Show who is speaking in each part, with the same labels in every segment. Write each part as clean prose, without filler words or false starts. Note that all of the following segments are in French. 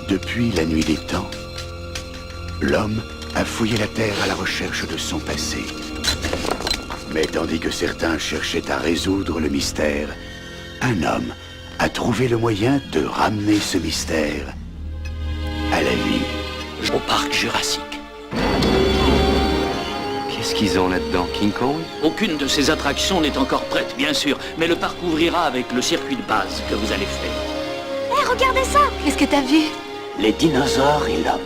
Speaker 1: Depuis la nuit des temps, l'homme a fouillé la Terre à la recherche de son passé. Mais tandis que certains cherchaient à résoudre le mystère, un homme a trouvé le moyen de ramener ce mystère à la vie.
Speaker 2: Au parc Jurassique.
Speaker 3: Qu'est-ce qu'ils ont là-dedans, King Kong?
Speaker 2: Aucune de ces attractions n'est encore prête, bien sûr, mais le parc ouvrira avec le circuit de base que vous allez faire.
Speaker 4: Hé, regardez ça! Qu'est-ce que t'as vu?
Speaker 2: Les dinosaures et l'homme.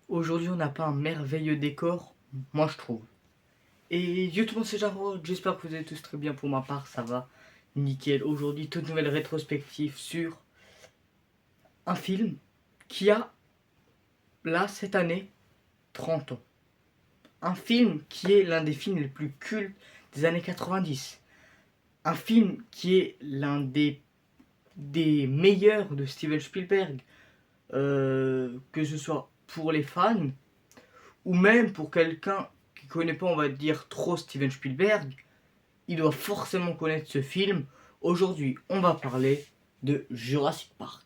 Speaker 5: Aujourd'hui, on n'a pas un merveilleux décor, moi je trouve. Et yo tout le monde, c'est Jarod, j'espère que vous allez tous très bien. Pour ma part, ça va nickel. Aujourd'hui, toute nouvelle rétrospective sur un film qui a, là, cette année, 30 ans. Un film qui est l'un des films les plus cultes des années 90. Un film qui est l'un des meilleurs de Steven Spielberg, que ce soit pour les fans ou même pour quelqu'un qui connaît pas, on va dire, trop Steven Spielberg, il doit forcément connaître ce film. Aujourd'hui, on va parler de Jurassic Park.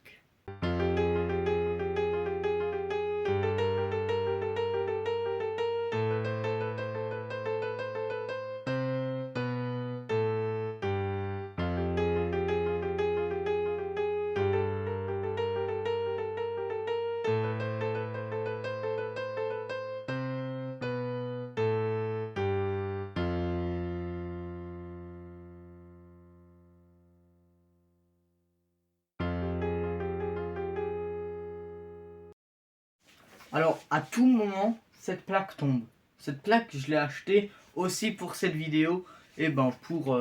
Speaker 5: Alors, à tout moment, cette plaque tombe. Cette plaque, je l'ai achetée aussi pour cette vidéo, et ben pour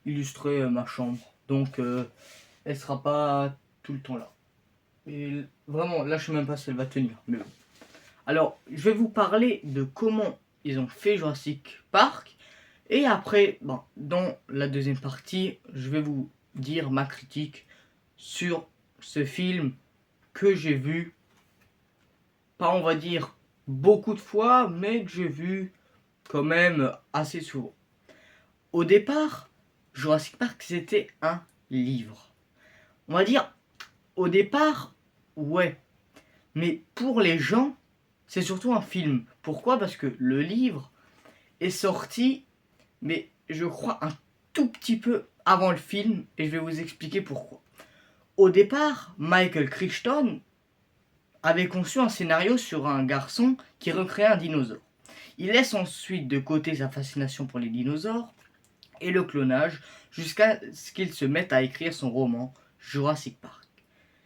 Speaker 5: illustrer ma chambre. Donc, elle sera pas tout le temps là. Et vraiment, là, je sais même pas si elle va tenir. Mais bon. Alors, je vais vous parler de comment ils ont fait Jurassic Park. Et après, ben, dans la deuxième partie, je vais vous dire ma critique sur ce film que j'ai vu. Pas, on va dire, beaucoup de fois, mais que j'ai vu quand même assez souvent. Au départ, Jurassic Park, c'était un livre. On va dire, au départ, ouais. Mais pour les gens, c'est surtout un film. Pourquoi? Parce que le livre est sorti, mais je crois un tout petit peu avant le film, et je vais vous expliquer pourquoi. Au départ, Michael Crichton avait conçu un scénario sur un garçon qui recréait un dinosaure. Il laisse ensuite de côté sa fascination pour les dinosaures et le clonage jusqu'à ce qu'il se mette à écrire son roman Jurassic Park.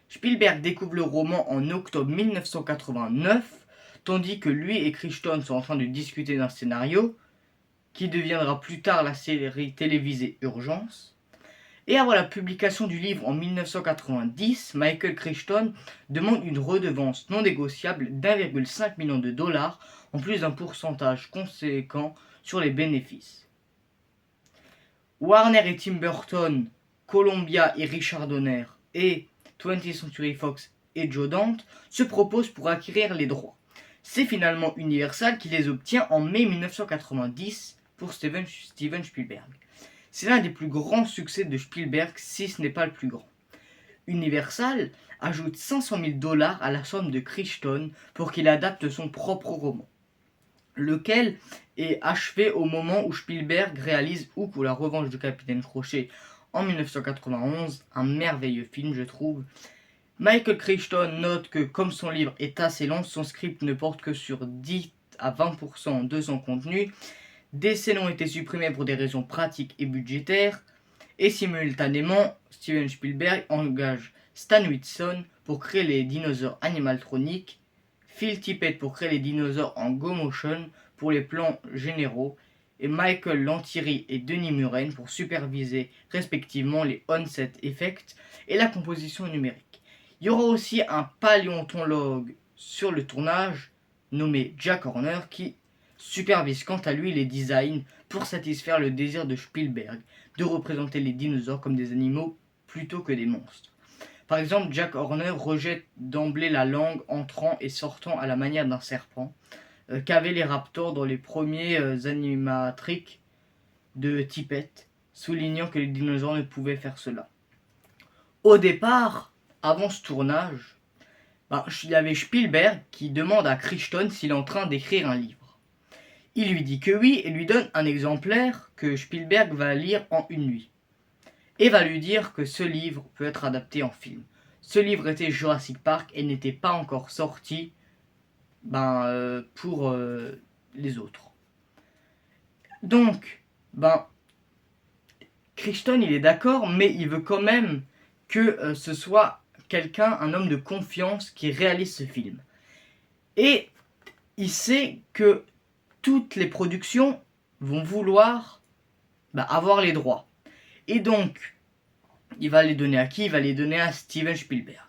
Speaker 5: Spielberg découvre le roman en octobre 1989, tandis que lui et Crichton sont en train de discuter d'un scénario qui deviendra plus tard la série télévisée Urgence. Et avant la publication du livre en 1990, Michael Crichton demande une redevance non négociable d'1,5 million de dollars, en plus d'un pourcentage conséquent sur les bénéfices. Warner et Tim Burton, Columbia et Richard Donner, et 20th Century Fox et Joe Dante se proposent pour acquérir les droits. C'est finalement Universal qui les obtient en mai 1990 pour Steven Spielberg. C'est l'un des plus grands succès de Spielberg, si ce n'est pas le plus grand. Universal ajoute 500 000 dollars à la somme de Crichton pour qu'il adapte son propre roman, lequel est achevé au moment où Spielberg réalise Hook ou la revanche du capitaine Crochet en 1991, un merveilleux film je trouve. Michael Crichton note que comme son livre est assez long, son script ne porte que sur 10 à 20% de son contenu. Des scènes ont été supprimées pour des raisons pratiques et budgétaires, et simultanément, Steven Spielberg engage Stan Winston pour créer les dinosaures animatroniques, Phil Tippett pour créer les dinosaures en go-motion pour les plans généraux, et Michael Lantieri et Denis Muren pour superviser respectivement les on-set effects et la composition numérique. Il y aura aussi un paléontologue sur le tournage, nommé Jack Horner qui supervise quant à lui les designs pour satisfaire le désir de Spielberg de représenter les dinosaures comme des animaux plutôt que des monstres. Par exemple, Jack Horner rejette d'emblée la langue entrant et sortant à la manière d'un serpent qu'avaient les raptors dans les premiers animatrix de Tippett, soulignant que les dinosaures ne pouvaient faire cela. Au départ, avant ce tournage, il y avait Spielberg qui demande à Crichton s'il est en train d'écrire un livre. Il lui dit que oui et lui donne un exemplaire que Spielberg va lire en une nuit. Et va lui dire que ce livre peut être adapté en film. Ce livre était Jurassic Park et n'était pas encore sorti pour les autres. Donc, Crichton il est d'accord, mais il veut quand même que ce soit quelqu'un, un homme de confiance qui réalise ce film. Et il sait que toutes les productions vont vouloir avoir les droits. Et donc, il va les donner à qui? Il va les donner à Steven Spielberg.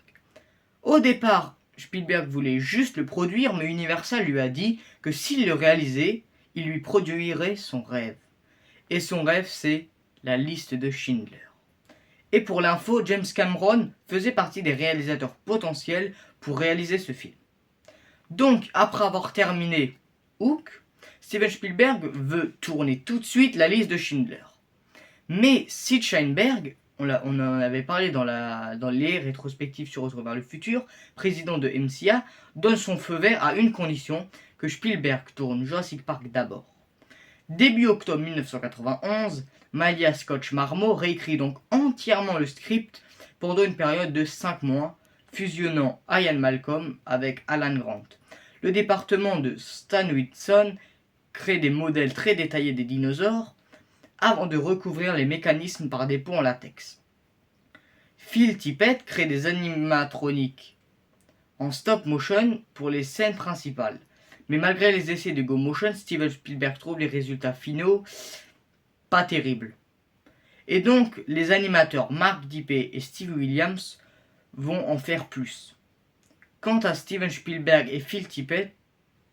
Speaker 5: Au départ, Spielberg voulait juste le produire, mais Universal lui a dit que s'il le réalisait, il lui produirait son rêve. Et son rêve, c'est la liste de Schindler. Et pour l'info, James Cameron faisait partie des réalisateurs potentiels pour réaliser ce film. Donc, après avoir terminé Hook, Steven Spielberg veut tourner tout de suite la liste de Schindler. Mais Sid Sheinberg, on en avait parlé dans les rétrospectives sur Retour vers le futur, président de MCA, donne son feu vert à une condition, que Spielberg tourne Jurassic Park d'abord. Début octobre 1991, Malia Scotch-Marmot réécrit donc entièrement le script pendant une période de 5 mois, fusionnant Ian Malcolm avec Alan Grant. Le département de Stan Winston crée des modèles très détaillés des dinosaures, avant de recouvrir les mécanismes par des pots en latex. Phil Tippett crée des animatroniques en stop motion pour les scènes principales. Mais malgré les essais de Go Motion, Steven Spielberg trouve les résultats finaux pas terribles. Et donc, les animateurs Mark Dippé et Steve Williams vont en faire plus. Quant à Steven Spielberg et Phil Tippett,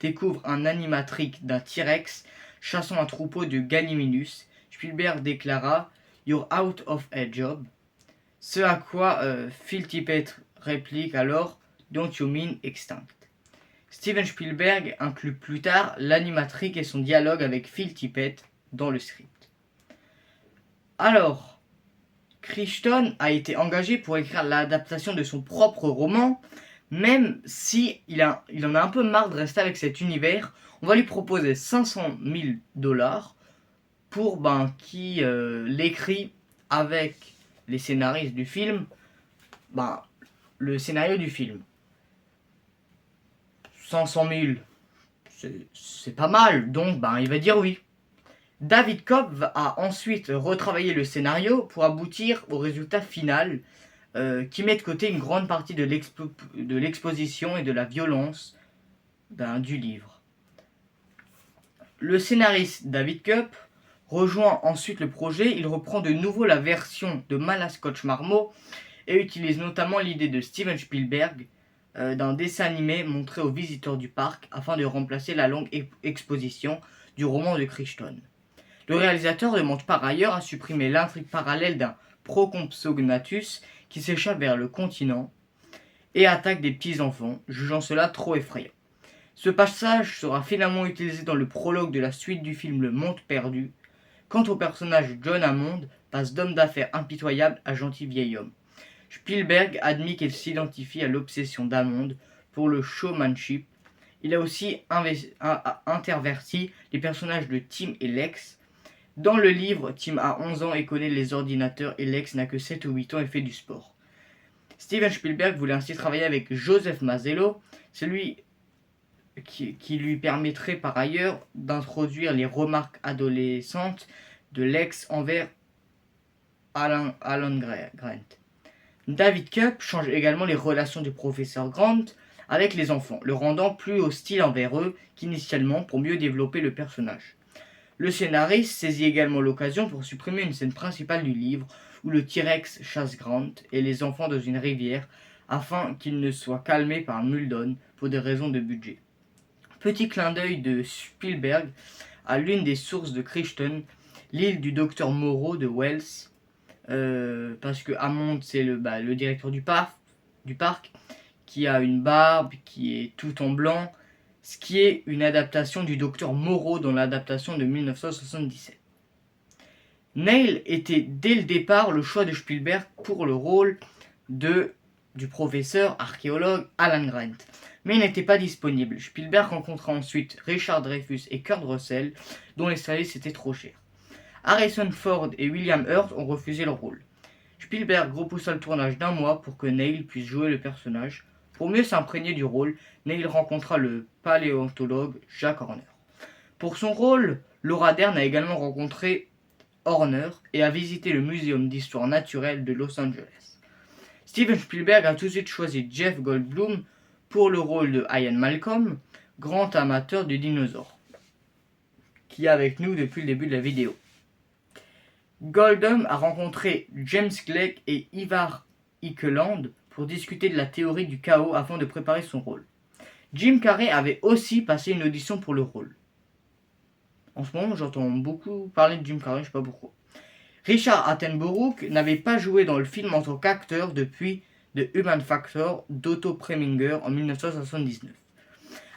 Speaker 5: découvrent un animatrix d'un T-Rex chassant un troupeau de Gallimimus. Spielberg déclara « You're out of a job ». Ce à quoi Phil Tippett réplique alors « Don't you mean extinct ». Steven Spielberg inclut plus tard l'animatrix et son dialogue avec Phil Tippett dans le script. Alors, Crichton a été engagé pour écrire l'adaptation de son propre roman, même si il en a un peu marre de rester avec cet univers. On va lui proposer 500 000 $ pour qui l'écrit avec les scénaristes du film, le scénario du film. 500 000, c'est pas mal, donc il va dire oui. David Koepp a ensuite retravaillé le scénario pour aboutir au résultat final qui met de côté une grande partie de l'exposition et de la violence du livre. Le scénariste David Koepp rejoint ensuite le projet. Il reprend de nouveau la version de Malia Scotch-Marmot et utilise notamment l'idée de Steven Spielberg d'un dessin animé montré aux visiteurs du parc afin de remplacer la longue exposition du roman de Crichton. Le réalisateur demande par ailleurs à supprimer l'intrigue parallèle d'un Procompsognathus qui s'échappe vers le continent et attaque des petits-enfants, jugeant cela trop effrayant. Ce passage sera finalement utilisé dans le prologue de la suite du film Le Monde Perdu. Quant au personnage John Hammond, passe d'homme d'affaires impitoyable à gentil vieil homme. Spielberg admet qu'il s'identifie à l'obsession d'Hammond pour le showmanship. Il a aussi interverti les personnages de Tim et Lex. Dans le livre, Tim a 11 ans et connaît les ordinateurs et Lex n'a que 7 ou 8 ans et fait du sport. Steven Spielberg voulait ainsi travailler avec Joseph Mazzello, celui qui lui permettrait par ailleurs d'introduire les remarques adolescentes de Lex envers Alan Grant. David Koepp change également les relations du professeur Grant avec les enfants, le rendant plus hostile envers eux qu'initialement pour mieux développer le personnage. Le scénariste saisit également l'occasion pour supprimer une scène principale du livre où le T-Rex chasse Grant et les enfants dans une rivière afin qu'ils ne soient calmés par Muldoon pour des raisons de budget. Petit clin d'œil de Spielberg à l'une des sources de Crichton, l'île du docteur Moreau de Wells, parce que Hammond c'est le directeur du parc, qui a une barbe, qui est tout en blanc, ce qui est une adaptation du docteur Moreau dans l'adaptation de 1977. Neil était dès le départ le choix de Spielberg pour le rôle du professeur archéologue Alan Grant, mais il n'était pas disponible. Spielberg rencontra ensuite Richard Dreyfuss et Kurt Russell, dont les services étaient trop chers. Harrison Ford et William Hurt ont refusé le rôle. Spielberg repoussa le tournage d'1 mois pour que Neil puisse jouer le personnage. Pour mieux s'imprégner du rôle, Neil rencontra le paléontologue Jack Horner. Pour son rôle, Laura Dern a également rencontré Horner et a visité le Muséum d'histoire naturelle de Los Angeles. Steven Spielberg a tout de suite choisi Jeff Goldblum pour le rôle de Ian Malcolm, grand amateur de dinosaures, qui est avec nous depuis le début de la vidéo. Goldblum a rencontré James Clegg et Ivar Eikeland pour discuter de la théorie du chaos afin de préparer son rôle. Jim Carrey avait aussi passé une audition pour le rôle. En ce moment, j'entends beaucoup parler de Jim Carrey, je ne sais pas pourquoi. Richard Attenborough n'avait pas joué dans le film en tant qu'acteur depuis The Human Factor d'Otto Preminger en 1979.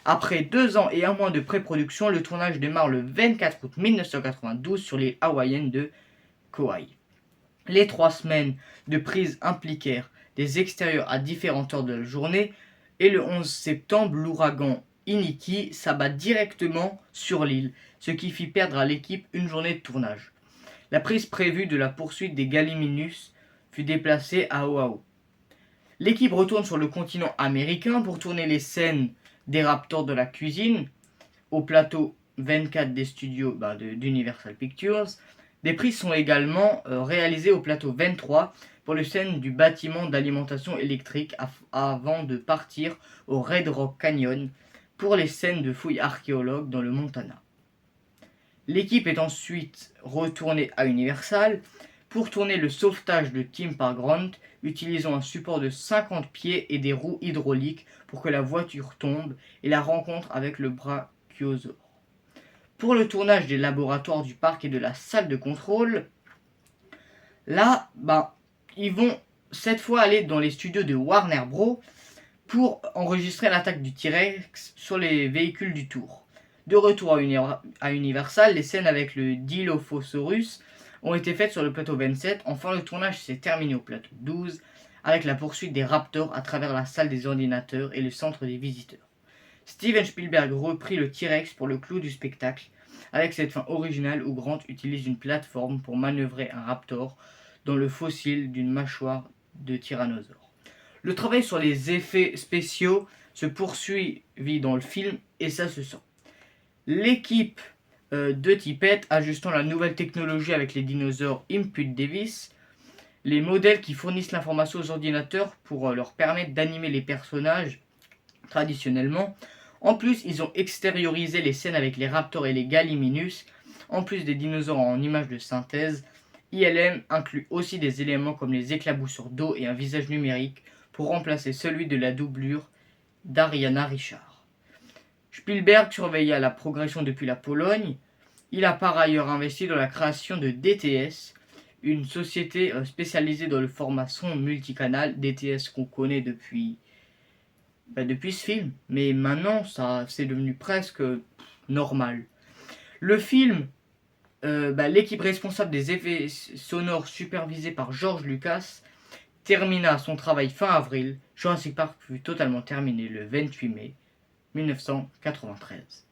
Speaker 5: Après 2 ans et 1 mois de pré-production, le tournage démarre le 24 août 1992 sur l'île hawaïenne de Kauai. Les 3 semaines de prise impliquèrent des extérieurs à différentes heures de la journée et le 11 septembre, l'ouragan Iniki s'abat directement sur l'île, ce qui fit perdre à l'équipe une journée de tournage. La prise prévue de la poursuite des Gallimimus fut déplacée à Oahu. L'équipe retourne sur le continent américain pour tourner les scènes des raptors de la cuisine au plateau 24 des studios d'Universal Pictures. Des prises sont également réalisées au plateau 23 pour les scènes du bâtiment d'alimentation électrique avant de partir au Red Rock Canyon pour les scènes de fouilles archéologues dans le Montana. L'équipe est ensuite retournée à Universal pour tourner le sauvetage de Tim Pargrant, utilisant un support de 50 pieds et des roues hydrauliques pour que la voiture tombe et la rencontre avec le brachiosaure. Pour le tournage des laboratoires du parc et de la salle de contrôle, là, ils vont cette fois aller dans les studios de Warner Bros. Pour enregistrer l'attaque du T-Rex sur les véhicules du Tour. De retour à Universal, les scènes avec le Dilophosaurus ont été faites sur le plateau 27. Enfin, le tournage s'est terminé au plateau 12 avec la poursuite des Raptors à travers la salle des ordinateurs et le centre des visiteurs. Steven Spielberg reprit le T-Rex pour le clou du spectacle avec cette fin originale où Grant utilise une plateforme pour manœuvrer un raptor dans le fossile d'une mâchoire de tyrannosaure. Le travail sur les effets spéciaux se poursuit dans le film et ça se sent. L'équipe de Tippett ajustant la nouvelle technologie avec les dinosaures Impute Davis, les modèles qui fournissent l'information aux ordinateurs pour leur permettre d'animer les personnages traditionnellement. En plus, ils ont extériorisé les scènes avec les raptors et les Gallimimus, en plus des dinosaures en images de synthèse. ILM inclut aussi des éléments comme les éclaboussures d'eau et un visage numérique pour remplacer celui de la doublure d'Ariana Richard. Spielberg surveilla la progression depuis la Pologne. Il a par ailleurs investi dans la création de DTS, une société spécialisée dans le format son multicanal, DTS qu'on connaît depuis ce film, mais maintenant c'est devenu presque normal. Le film, l'équipe responsable des effets sonores supervisée par George Lucas termina son travail fin avril. Jurassic Park fut totalement terminé le 28 mai 1993.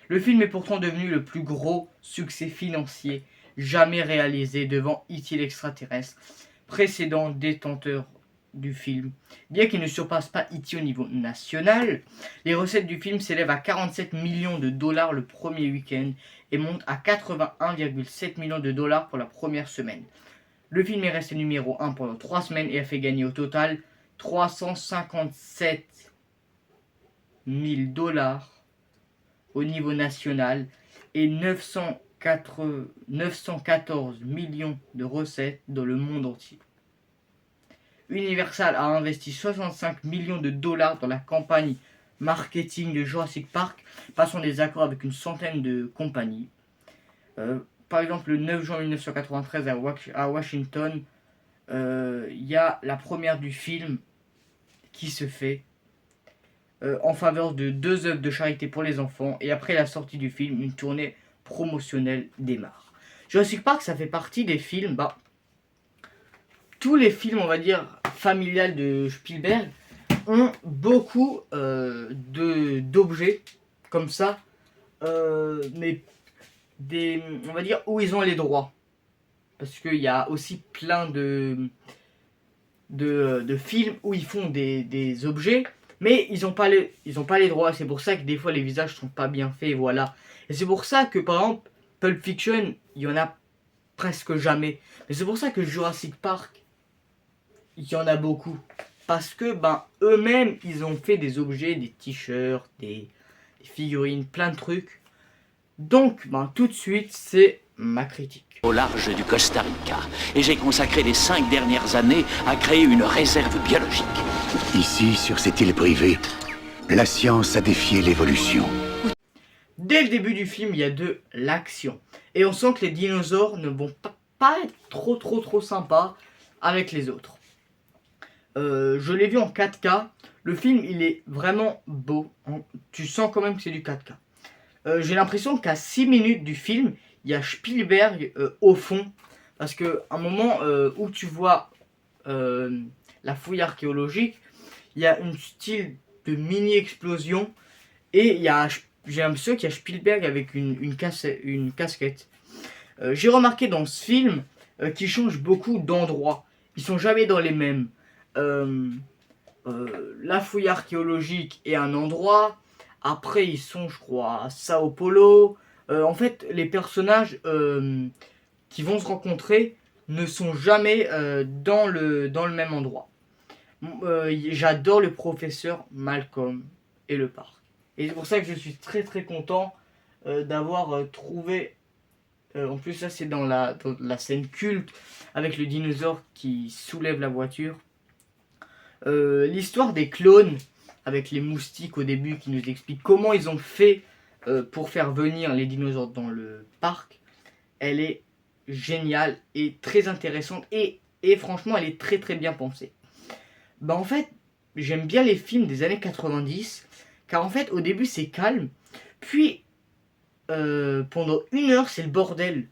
Speaker 5: Le film est pourtant devenu le plus gros succès financier jamais réalisé devant E.T. l'extraterrestre, précédent détenteur du film. Bien qu'il ne surpasse pas E.T. au niveau national, les recettes du film s'élèvent à 47 millions de dollars le premier week-end et montent à 81,7 millions de dollars pour la première semaine. Le film est resté numéro 1 pendant 3 semaines et a fait gagner au total 357 000 dollars au niveau national et 914 millions de recettes dans le monde entier. Universal a investi 65 millions de dollars dans la campagne marketing de Jurassic Park passent en désaccord avec une centaine de compagnies. Par exemple, le 9 juin 1993 à Washington, il y a la première du film qui se fait en faveur de 2 œuvres de charité pour les enfants. Et après la sortie du film, une tournée promotionnelle démarre. Jurassic Park, ça fait partie des films, tous les films, on va dire, familiales de Spielberg ont beaucoup d'objets comme ça, mais on va dire où ils ont les droits. Parce qu'il y a aussi plein de films où ils font des objets, mais ils n'ont pas les droits. C'est pour ça que des fois les visages sont pas bien faits, voilà. Et c'est pour ça que par exemple Pulp Fiction, il y en a presque jamais. Mais c'est pour ça que Jurassic Park, il y en a beaucoup. Parce que eux-mêmes, ils ont fait des objets, des t-shirts, des figurines, plein de trucs. Donc, tout de suite, c'est ma critique.
Speaker 2: Au large du Costa Rica, et j'ai consacré les 5 dernières années à créer une réserve biologique.
Speaker 1: Ici, sur cette île privée, la science a défié l'évolution.
Speaker 5: Dès le début du film, il y a de l'action. Et on sent que les dinosaures ne vont pas être trop sympas avec les autres. Je l'ai vu en 4K. Le film, il est vraiment beau. Tu sens quand même que c'est du 4K. J'ai l'impression qu'à 6 minutes du film, il y a Spielberg au fond. Parce qu'à un moment où tu vois la fouille archéologique, il y a une style de mini-explosion. Et j'ai l'impression qu'il y a Spielberg avec une casquette. J'ai remarqué dans ce film qu'il change beaucoup d'endroits. Ils sont jamais dans les mêmes. La fouille archéologique est un endroit. Après, ils sont, je crois, à Sao Paulo. En fait, les personnages qui vont se rencontrer ne sont jamais dans le même endroit. J'adore le professeur Malcolm et le parc. Et c'est pour ça que je suis très content d'avoir trouvé... en plus, ça c'est dans la scène culte avec le dinosaure qui soulève la voiture. L'histoire des clones avec les moustiques au début qui nous explique comment ils ont fait pour faire venir les dinosaures dans le parc. Elle est géniale et très intéressante et franchement elle est très bien pensée. En fait, j'aime bien les films des années 90 car en fait au début c'est calme, puis pendant 1 heure c'est le bordel.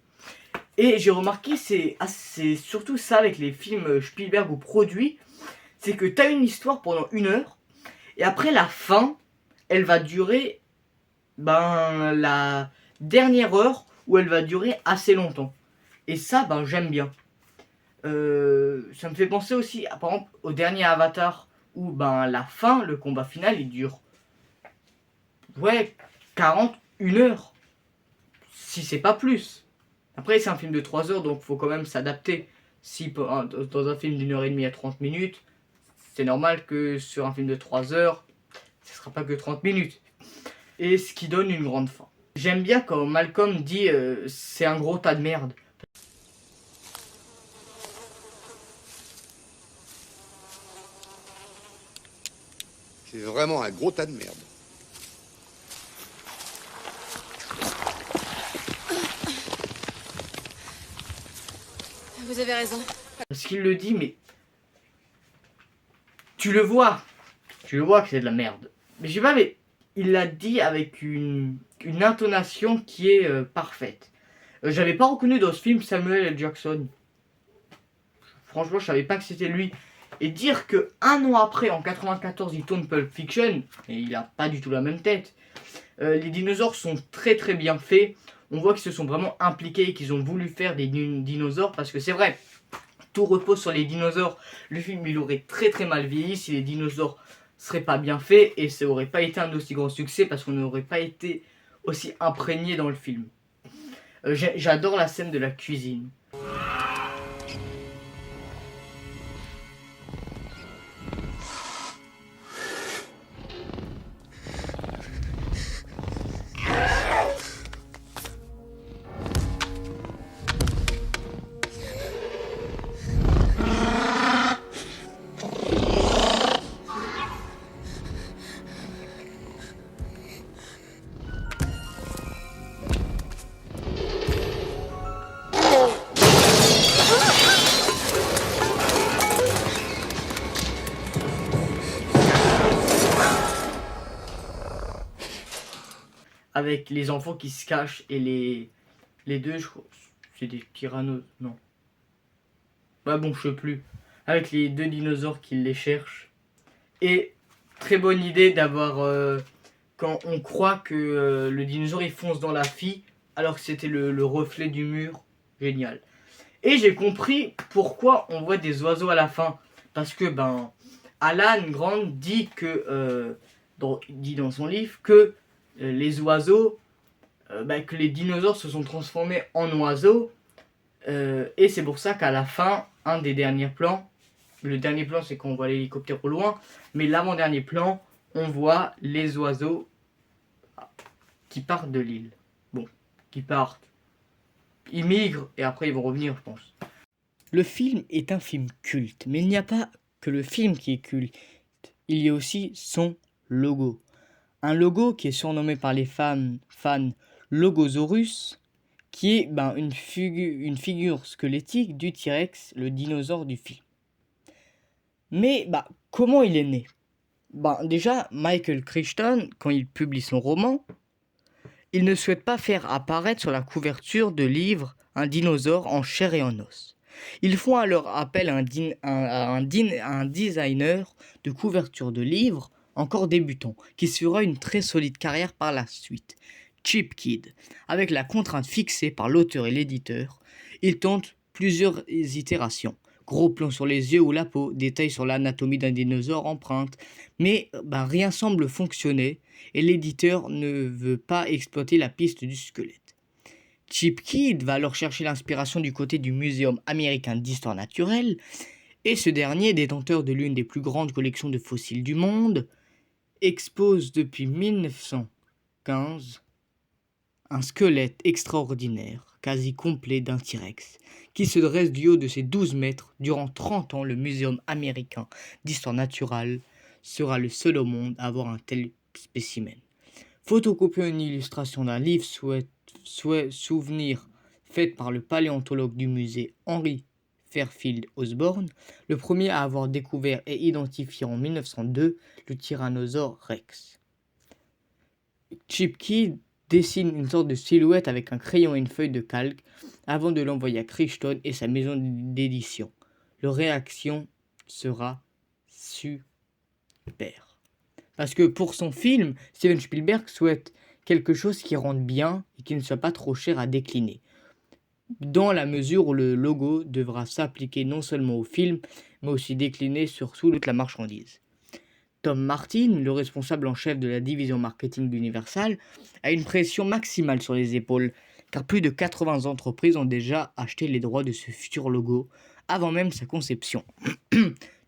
Speaker 5: Et j'ai remarqué c'est surtout ça avec les films Spielberg ou produits, c'est que tu as une histoire pendant 1 heure et après la fin elle va durer la dernière heure où elle va durer assez longtemps. Et ça j'aime bien. Ça me fait penser aussi par exemple au dernier Avatar où la fin, le combat final il dure 41 heures si c'est pas plus. Après c'est un film de 3 heures donc faut quand même s'adapter. Si dans un film d'1 heure et demie à 30 minutes, c'est normal que sur un film de 3 heures ce sera pas que 30 minutes. Et ce qui donne une grande fin. J'aime bien quand Malcolm dit c'est un gros tas de merde.
Speaker 6: C'est vraiment un gros tas de merde.
Speaker 4: Vous avez raison.
Speaker 5: Parce qu'il le dit, mais tu le vois que c'est de la merde. Mais je sais pas, mais il l'a dit avec une intonation qui est parfaite. J'avais pas reconnu dans ce film Samuel L. Jackson. Franchement, je savais pas que c'était lui. Et dire que 1 an après, en 94, il tourne Pulp Fiction, et il a pas du tout la même tête. Les dinosaures sont très bien faits. On voit qu'ils se sont vraiment impliqués et qu'ils ont voulu faire des dinosaures. Parce que c'est vrai, tout repose sur les dinosaures. Le film, il aurait très mal vieilli si les dinosaures seraient pas bien faits. Et ça aurait pas été un aussi grand succès parce qu'on n'aurait pas été aussi imprégné dans le film. J'adore la scène de la cuisine. avec les enfants qui se cachent et les deux, je crois, c'est des tyrannos, non. Bah bon, je sais plus. Avec les deux dinosaures qui les cherchent. Et très bonne idée d'avoir, quand on croit que le dinosaure il fonce dans la fille, alors que c'était le reflet du mur. Génial. Et j'ai compris pourquoi on voit des oiseaux à la fin. Parce que, Alan Grant dit que, dit dans son livre que les oiseaux, que les dinosaures se sont transformés en oiseaux. Et c'est pour ça qu'à la fin, un des derniers plans, le dernier plan c'est qu'on voit l'hélicoptère au loin, mais l'avant-dernier plan, on voit les oiseaux qui partent de l'île. Bon, qui partent. Ils migrent et après ils vont revenir, je pense. Le film est un film culte, mais il n'y a pas que le film qui est culte. Il y a aussi son logo. Un logo qui est surnommé par les fans Logosaurus, qui est une figure squelettique du T-Rex, le dinosaure du film. Mais comment il est né? Déjà, Michael Crichton, quand il publie son roman, il ne souhaite pas faire apparaître sur la couverture de livre un dinosaure en chair et en os. Ils font alors appel à un designer de couverture de livres encore débutant, qui fera une très solide carrière par la suite. Chip Kid. Avec la contrainte fixée par l'auteur et l'éditeur, il tente plusieurs itérations. Gros plan sur les yeux ou la peau, détails sur l'anatomie d'un dinosaure empreinte, mais rien semble fonctionner et l'éditeur ne veut pas exploiter la piste du squelette. Chip Kid va alors chercher l'inspiration du côté du Muséum américain d'histoire naturelle, et ce dernier, détenteur de l'une des plus grandes collections de fossiles du monde, expose depuis 1915 un squelette extraordinaire, quasi complet d'un T-Rex, qui se dresse du haut de ses 12 mètres. Durant 30 ans, le Muséum américain d'histoire naturelle sera le seul au monde à avoir un tel spécimen. Photocopiant une illustration d'un livre souvenir faite par le paléontologue du musée Henry Fairfield Osborn, le premier à avoir découvert et identifié en 1902 le Tyrannosaure Rex. Chip Kid dessine une sorte de silhouette avec un crayon et une feuille de calque avant de l'envoyer à Crichton et sa maison d'édition. Leur réaction sera super. Parce que pour son film, Steven Spielberg souhaite quelque chose qui rende bien et qui ne soit pas trop cher à décliner, dans la mesure où le logo devra s'appliquer non seulement au film, mais aussi décliner sur toute la marchandise. Tom Martin, le responsable en chef de la division marketing d'Universal, a une pression maximale sur les épaules, car plus de 80 entreprises ont déjà acheté les droits de ce futur logo avant même sa conception.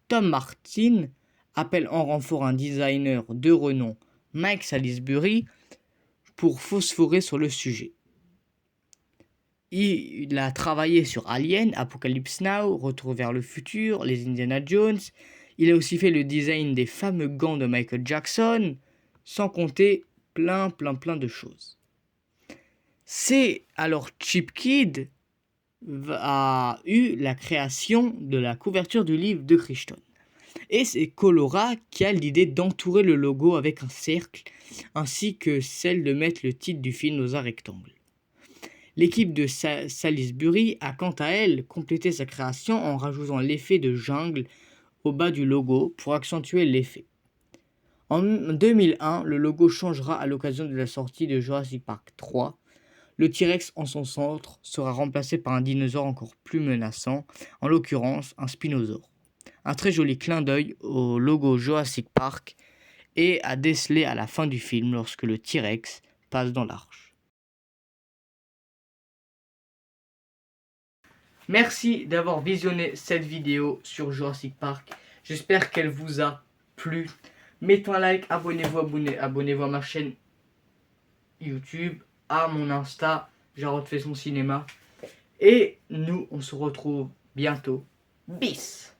Speaker 5: Tom Martin appelle en renfort un designer de renom, Mike Salisbury, pour phosphorer sur le sujet. Il a travaillé sur Alien, Apocalypse Now, Retour vers le futur, les Indiana Jones. Il a aussi fait le design des fameux gants de Michael Jackson, sans compter plein de choses. C'est alors Chip Kid a eu la création de la couverture du livre de Crichton. Et c'est Colora qui a l'idée d'entourer le logo avec un cercle, ainsi que celle de mettre le titre du film dans un rectangle. L'équipe de Salisbury a quant à elle complété sa création en rajoutant l'effet de jungle au bas du logo pour accentuer l'effet. En 2001, le logo changera à l'occasion de la sortie de Jurassic Park 3. Le T-Rex en son centre sera remplacé par un dinosaure encore plus menaçant, en l'occurrence un spinosaure. Un très joli clin d'œil au logo Jurassic Park et à déceler à la fin du film lorsque le T-Rex passe dans l'arche. Merci d'avoir visionné cette vidéo sur Jurassic Park. J'espère qu'elle vous a plu. Mettez un like, abonnez-vous à ma chaîne YouTube, à mon Insta, Jarod fait son cinéma. Et nous, on se retrouve bientôt. Bis!